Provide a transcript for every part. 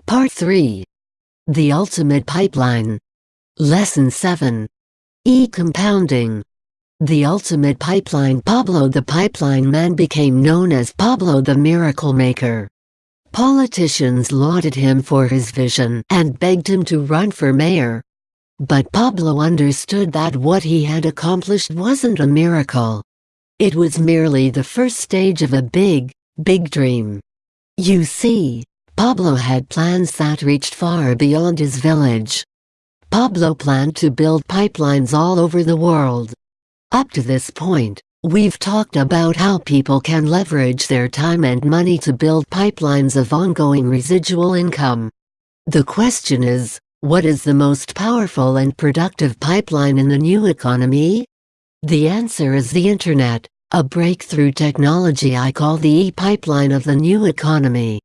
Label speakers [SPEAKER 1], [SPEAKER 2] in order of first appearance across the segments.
[SPEAKER 1] Part 3. The Ultimate Pipeline. Lesson 7. E-Compounding. The Ultimate Pipeline. Pablo the Pipeline Man became known as Pablo the Miracle Maker. Politicians lauded him for his vision and begged him to run for mayor. But Pablo understood that what he had accomplished wasn't a miracle. It was merely the first stage of a big, big dream. You see, Pablo had plans that reached far beyond his village. Pablo planned to build pipelines all over the world. Up to this point, we've talked about how people can leverage their time and money to build pipelines of ongoing residual income. The question is, what is the most powerful and productive pipeline in the new economy? The answer is the Internet, a breakthrough technology I call the e-pipeline of the new economy.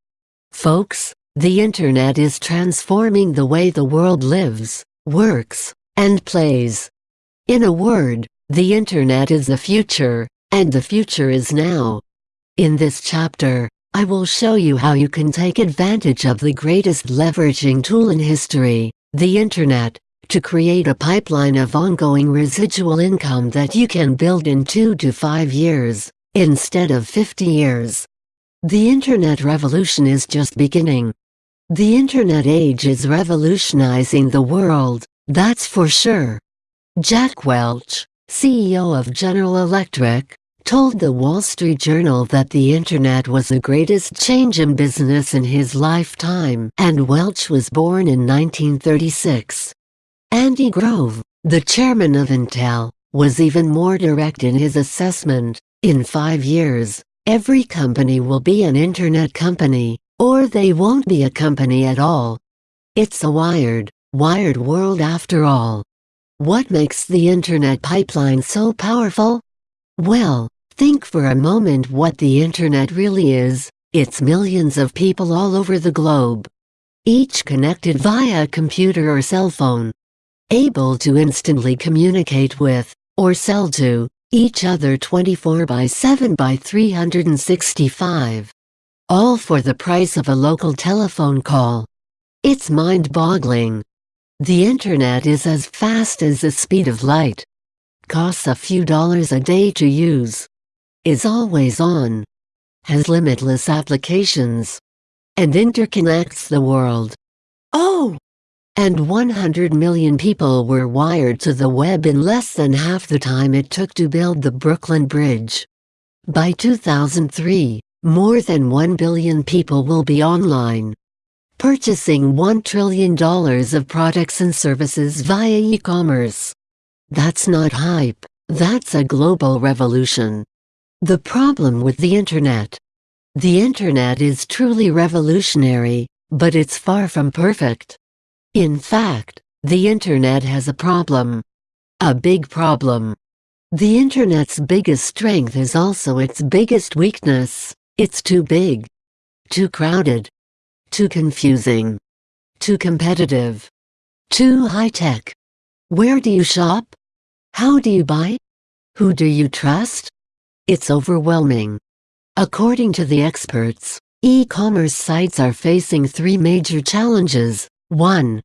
[SPEAKER 1] Folks, the Internet is transforming the way the world lives, works, and plays. In a word, the Internet is the future, and the future is now. In this chapter, I will show you how you can take advantage of the greatest leveraging tool in history, the Internet, to create a pipeline of ongoing residual income that you can build in 2 to 5 years, instead of 50 years. The Internet revolution is just beginning. The Internet age is revolutionizing the world, that's for sure. Jack Welch, CEO of General Electric, told the Wall Street Journal that the Internet was the greatest change in business in his lifetime, and Welch was born in 1936. Andy Grove, the chairman of Intel, was even more direct in his assessment. In 5 years, every company will be an Internet company, or they won't be a company at all. It's a wired world after all. What makes the Internet pipeline so powerful? Well, think for a moment what the Internet really is. It's millions of people all over the globe, each connected via computer or cell phone, able to instantly communicate with, or sell to, each other 24/7 by 365. All for the price of a local telephone call. It's mind-boggling. The Internet is as fast as the speed of light. Costs a few dollars a day to use. Is always on. Has limitless applications. And interconnects the world. Oh! And 100 million people were wired to the web in less than half the time it took to build the Brooklyn Bridge. By 2003, more than 1 billion people will be online, purchasing $1 trillion of products and services via e-commerce. That's not hype, that's a global revolution. The problem with the Internet. The Internet is truly revolutionary, but it's far from perfect. In fact, the Internet has a problem. A big problem. The Internet's biggest strength is also its biggest weakness. It's too big. Too crowded. Too confusing. Too competitive. Too high-tech. Where do you shop? How do you buy? Who do you trust? It's overwhelming. According to the experts, e-commerce sites are facing 3 major challenges. 1.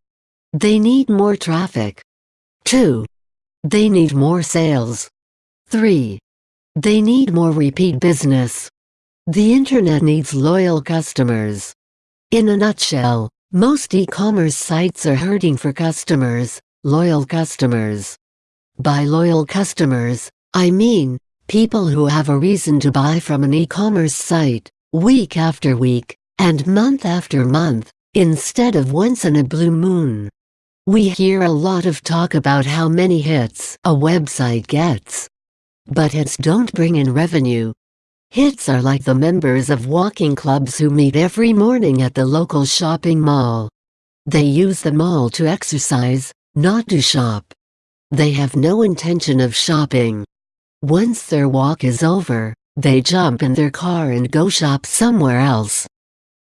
[SPEAKER 1] They need more traffic. 2. They need more sales. 3. They need more repeat business. The Internet needs loyal customers. In a nutshell, most e-commerce sites are hurting for customers, loyal customers. By loyal customers, I mean people who have a reason to buy from an e-commerce site, week after week, and month after month, instead of once in a blue moon. We hear a lot of talk about how many hits a website gets. But hits don't bring in revenue. Hits are like the members of walking clubs who meet every morning at the local shopping mall. They use the mall to exercise, not to shop. They have no intention of shopping. Once their walk is over, they jump in their car and go shop somewhere else.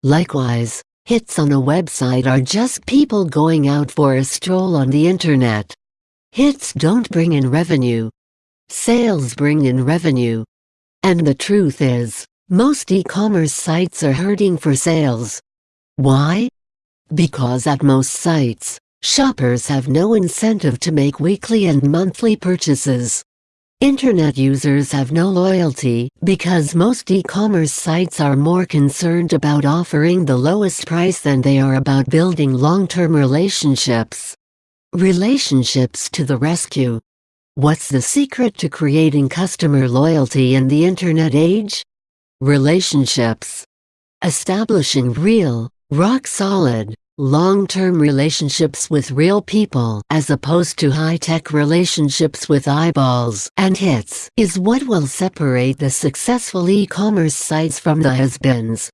[SPEAKER 1] Likewise, hits on a website are just people going out for a stroll on the Internet. Hits don't bring in revenue. Sales bring in revenue. And the truth is, most e-commerce sites are hurting for sales. Why? Because at most sites, shoppers have no incentive to make weekly and monthly purchases. Internet users have no loyalty because most e-commerce sites are more concerned about offering the lowest price than they are about building long-term relationships. Relationships to the rescue. What's the secret to creating customer loyalty in the internet age? Relationships. Establishing real, rock-solid, long-term relationships with real people as opposed to high-tech relationships with eyeballs and hits is what will separate the successful e-commerce sites from the has-beens.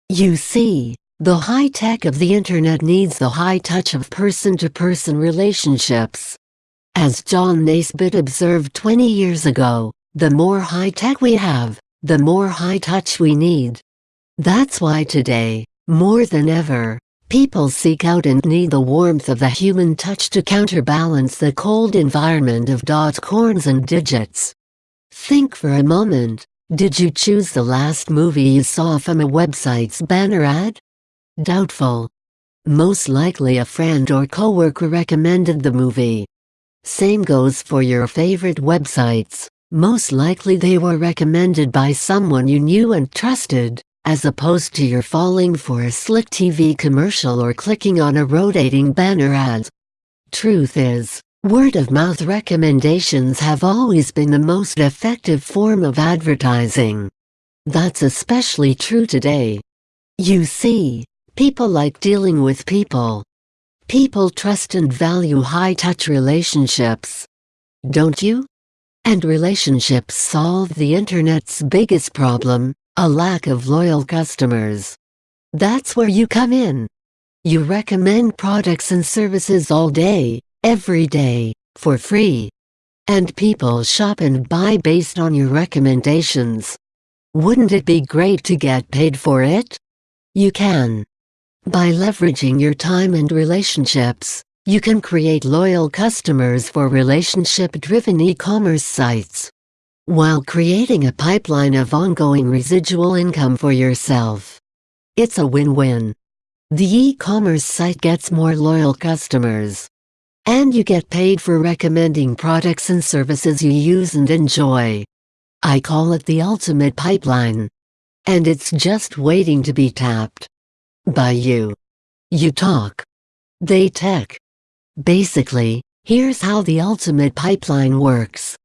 [SPEAKER 1] You see, the high-tech of the internet needs the high touch of person-to-person relationships. As John Naisbitt observed 20 years ago, the more high-tech we have, the more high touch we need. That's why today, more than ever, people seek out and need the warmth of the human touch to counterbalance the cold environment of .coms and digits. Think for a moment, did you choose the last movie you saw from a website's banner ad? Doubtful. Most likely a friend or coworker recommended the movie. Same goes for your favorite websites. Most likely they were recommended by someone you knew and trusted, as opposed to your falling for a slick TV commercial or clicking on a rotating banner ad. Truth is, word-of-mouth recommendations have always been the most effective form of advertising. That's especially true today. You see, people like dealing with people. People trust and value high-touch relationships. Don't you? And relationships solve the internet's biggest problem, a lack of loyal customers. That's where you come in. You recommend products and services all day, every day, for free. And people shop and buy based on your recommendations. Wouldn't it be great to get paid for it? You can. By leveraging your time and relationships, you can create loyal customers for relationship-driven e-commerce sites, while creating a pipeline of ongoing residual income for yourself. It's a win-win. The e-commerce site gets more loyal customers, and you get paid for recommending products and services you use and enjoy. I call it the ultimate pipeline. And it's just waiting to be tapped. By you. You talk. They tech. Basically, here's how the ultimate pipeline works.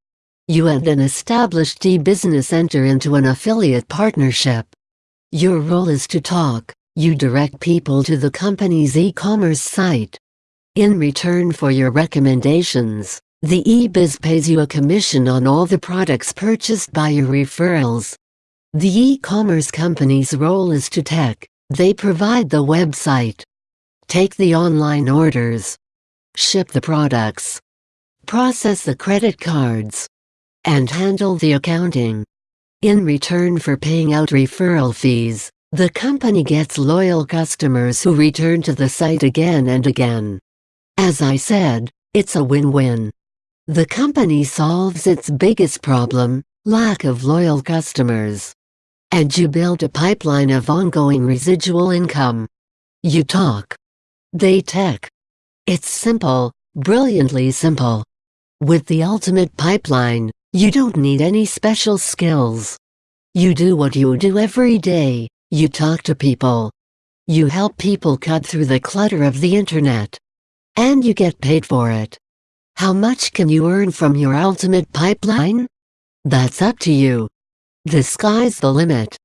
[SPEAKER 1] You and an established e-business enter into an affiliate partnership. Your role is to talk. You direct people to the company's e-commerce site. In return for your recommendations, the e-biz pays you a commission on all the products purchased by your referrals. The e-commerce company's role is to tech. They provide the website, take the online orders, ship the products, process the credit cards, and handle the accounting. In return for paying out referral fees, the company gets loyal customers who return to the site again and again. As I said, it's a win-win. The company solves its biggest problem, lack of loyal customers. And you build a pipeline of ongoing residual income. You talk. They tech. It's simple, brilliantly simple. With the ultimate pipeline, you don't need any special skills. You do what you do every day. You talk to people. You help people cut through the clutter of the internet. And you get paid for it. How much can you earn from your ultimate pipeline? That's up to you. The sky's the limit.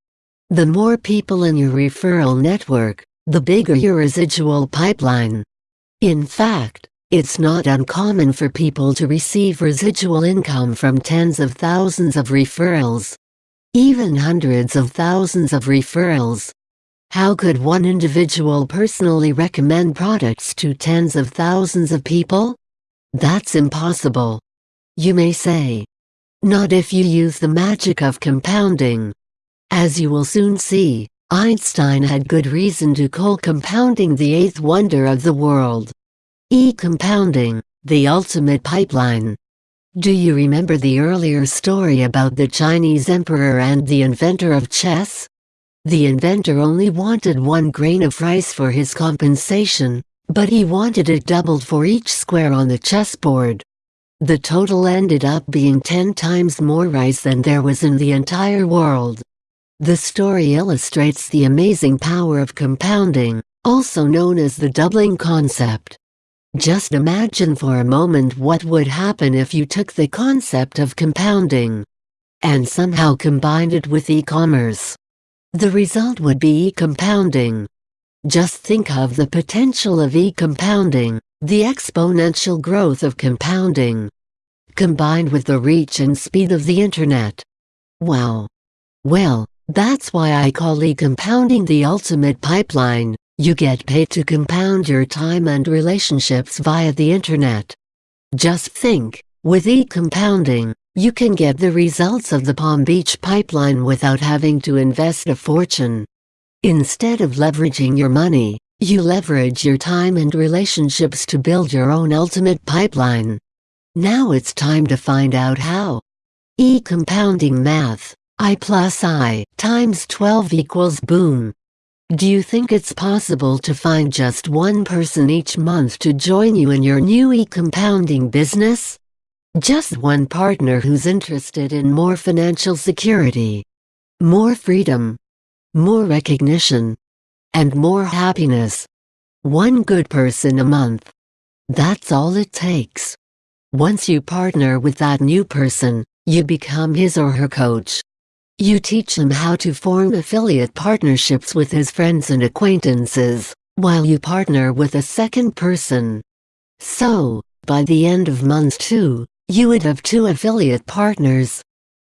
[SPEAKER 1] The more people in your referral network, the bigger your residual pipeline. In fact, it's not uncommon for people to receive residual income from tens of thousands of referrals. Even hundreds of thousands of referrals. How could one individual personally recommend products to tens of thousands of people? That's impossible. You may say. Not if you use the magic of compounding. As you will soon see, Einstein had good reason to call compounding the eighth wonder of the world. E-compounding, the ultimate pipeline. Do you remember the earlier story about the Chinese emperor and the inventor of chess? The inventor only wanted 1 grain of rice for his compensation, but he wanted it doubled for each square on the chessboard. The total ended up being 10 times more rice than there was in the entire world. The story illustrates the amazing power of compounding, also known as the doubling concept. Just imagine for a moment what would happen if you took the concept of compounding and somehow combined it with e-commerce. The result would be e-compounding. Just think of the potential of e-compounding, the exponential growth of compounding, combined with the reach and speed of the internet. Wow! Well, that's why I call e-compounding the ultimate pipeline. You get paid to compound your time and relationships via the internet. Just think, with e-compounding, you can get the results of the Palm Beach pipeline without having to invest a fortune. Instead of leveraging your money, you leverage your time and relationships to build your own ultimate pipeline. Now it's time to find out how. E-compounding math. I plus I times 12 equals boom. Do you think it's possible to find just 1 person each month to join you in your new e-compounding business? Just 1 partner who's interested in more financial security, more freedom, more recognition, and more happiness. 1 good person a month. That's all it takes. Once you partner with that new person, you become his or her coach. You teach him how to form affiliate partnerships with his friends and acquaintances, while you partner with a second person. So, by the end of month 2, you would have 2 affiliate partners.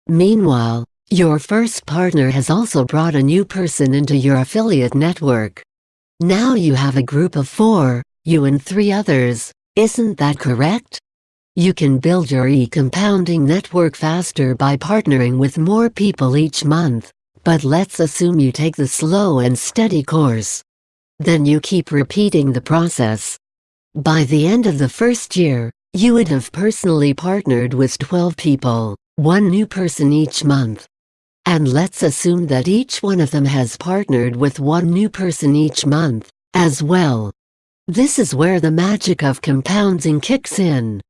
[SPEAKER 1] Meanwhile, your first partner has also brought a new person into your affiliate network. Now you have a group of 4, you and 3 others, isn't that correct? You can build your e-compounding network faster by partnering with more people each month, but let's assume you take the slow and steady course. Then you keep repeating the process. By the end of the first year, you would have personally partnered with 12 people, 1 new person each month. And let's assume that each one of them has partnered with 1 new person each month, as well. This is where the magic of compounding kicks in.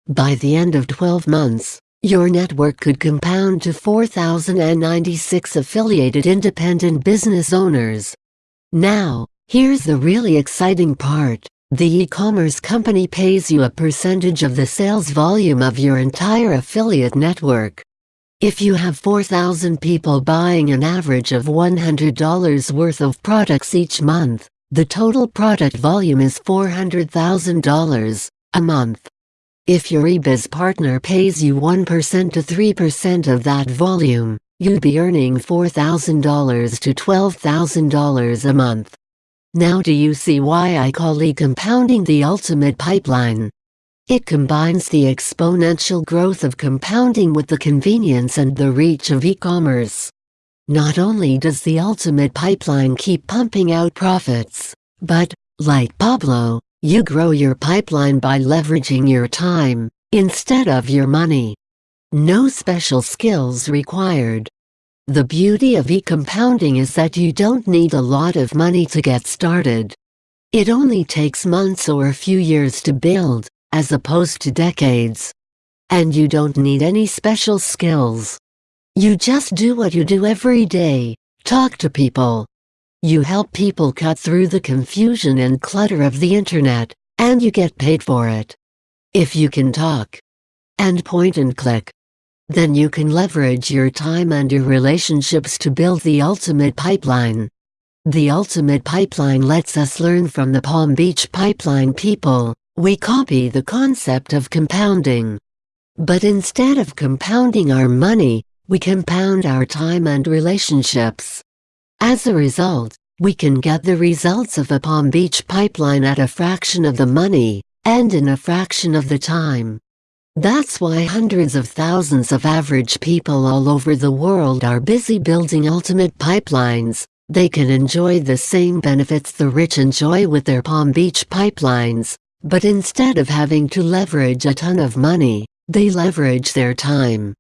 [SPEAKER 1] By the end of 12 months, your network could compound to 4,096 affiliated independent business owners. Now, here's the really exciting part. The e-commerce company pays you a percentage of the sales volume of your entire affiliate network. If you have 4,000 people buying an average of $100 worth of products each month, the total product volume is $400,000 a month. If your eBiz partner pays you 1% to 3% of that volume, you'd be earning $4,000 to $12,000 a month. Now do you see why I call e-compounding the ultimate pipeline? It combines the exponential growth of compounding with the convenience and the reach of e-commerce. Not only does the ultimate pipeline keep pumping out profits, but, like Pablo, you grow your pipeline by leveraging your time, instead of your money. No special skills required. The beauty of e-compounding is that you don't need a lot of money to get started. It only takes months or a few years to build, as opposed to decades. And you don't need any special skills. You just do what you do every day, talk to people. You help people cut through the confusion and clutter of the internet, and you get paid for it. If you can talk and point and click, then you can leverage your time and your relationships to build the ultimate pipeline. The ultimate pipeline lets us learn from the Palm Beach pipeline people. We copy the concept of compounding. But instead of compounding our money, we compound our time and relationships. As a result, we can get the results of a Palm Beach pipeline at a fraction of the money, and in a fraction of the time. That's why hundreds of thousands of average people all over the world are busy building ultimate pipelines. They can enjoy the same benefits the rich enjoy with their Palm Beach pipelines, but instead of having to leverage a ton of money, they leverage their time.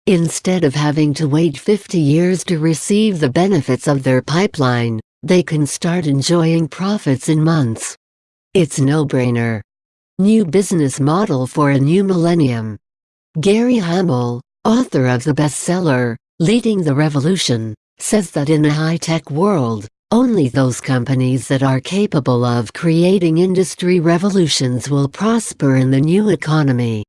[SPEAKER 1] Instead of having to wait 50 years to receive the benefits of their pipeline, they can start enjoying profits in months. It's no-brainer. New business model for a new millennium. Gary Hamel, author of the bestseller, Leading the Revolution, says that in a high-tech world, only those companies that are capable of creating industry revolutions will prosper in the new economy.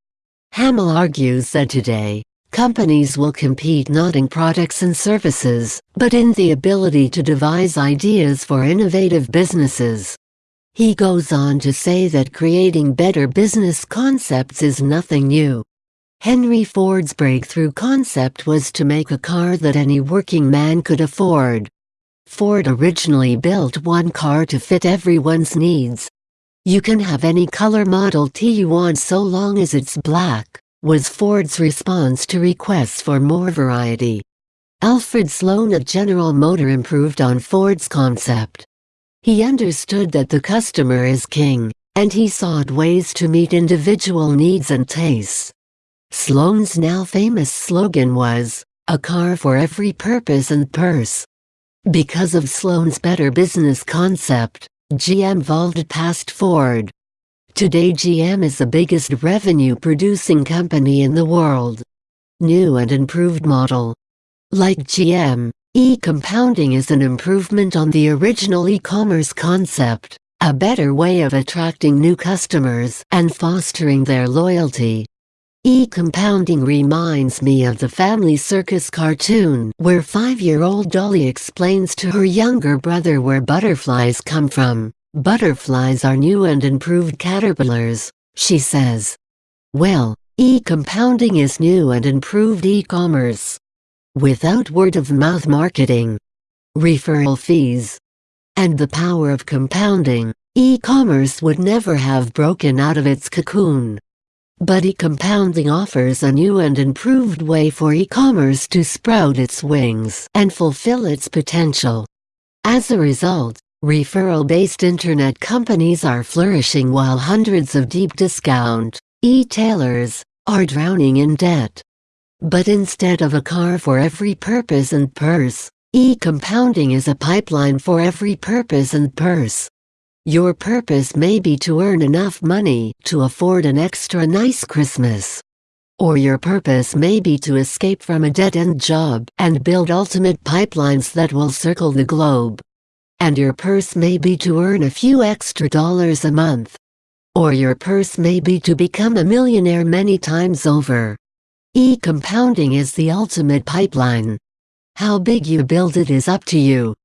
[SPEAKER 1] Hamel argues that today, companies will compete not in products and services, but in the ability to devise ideas for innovative businesses. He goes on to say that creating better business concepts is nothing new. Henry Ford's breakthrough concept was to make a car that any working man could afford. Ford originally built one car to fit everyone's needs. "You can have any color Model T you want so long as it's black," was Ford's response to requests for more variety. Alfred Sloan at General Motors improved on Ford's concept. He understood that the customer is king, and he sought ways to meet individual needs and tastes. Sloan's now famous slogan was, "A car for every purpose and purse." Because of Sloan's better business concept, GM vaulted past Ford. Today GM is the biggest revenue-producing company in the world. New and improved model. Like GM, e-compounding is an improvement on the original e-commerce concept, a better way of attracting new customers and fostering their loyalty. E-compounding reminds me of the Family Circus cartoon where 5-year-old Dolly explains to her younger brother where butterflies come from. "Butterflies are new and improved caterpillars," she says. Well, e-compounding is new and improved e-commerce. Without word-of-mouth marketing, referral fees, and the power of compounding, e-commerce would never have broken out of its cocoon. But e-compounding offers a new and improved way for e-commerce to sprout its wings and fulfill its potential. As a result, referral-based internet companies are flourishing while hundreds of deep discount e-tailers are drowning in debt. But instead of a car for every purpose and purse, e-compounding is a pipeline for every purpose and purse. Your purpose may be to earn enough money to afford an extra nice Christmas. Or your purpose may be to escape from a dead-end job and build ultimate pipelines that will circle the globe. And your purse may be to earn a few extra dollars a month. Or your purse may be to become a millionaire many times over. E-compounding is the ultimate pipeline. How big you build it is up to you.